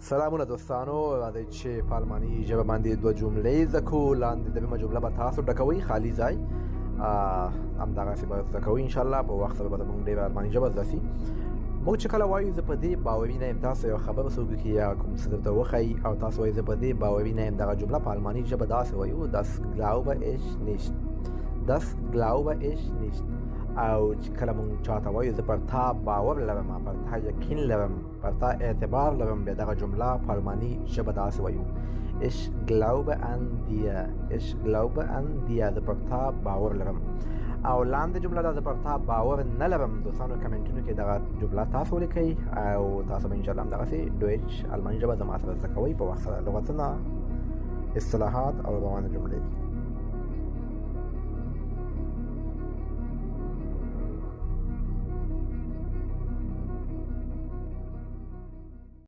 سلامونه دوستانو، راځئ چې په الماني ژبه باندې دوه جملې زده کړو. لاندې دویمه جمله به تاسو ډکوئ، خالي ځای همدغسې به زده کوئ انشاءالله. په وخت سره به زموږ ډېره الماني ژبه زده سي. موږ چې کله وایو زه په دې باوري نه یم، تاسو یو خبره څوک وکړي یا کوم څه درته وښایي او تاسو وایي زه په دې باوري نه یم، دغه جمله په الماني ژبه داسې وایو das glaube ich nicht. das glaube ich nicht. او چې کله مونږ چاته وایو زه پر تا باور لرم، پر تا یقین لرم، پر تا اعتبار لرم، بیا دغه جمله په الماني ژبه داسې وایو ich glaube an dir. ich glaube an dir. زه پر تا باور لرم. او لاندې جمله ده زه پر تا باور نه لرم. دوستانو کمنټونو کې دغه جمله تاسو ولیکئ او تاسو به انشاءالله همدغسې دویچ الماني ژبه زما سره زده کوئ په وخت سره. لغتونه، اصطلاحات او روانه جملې.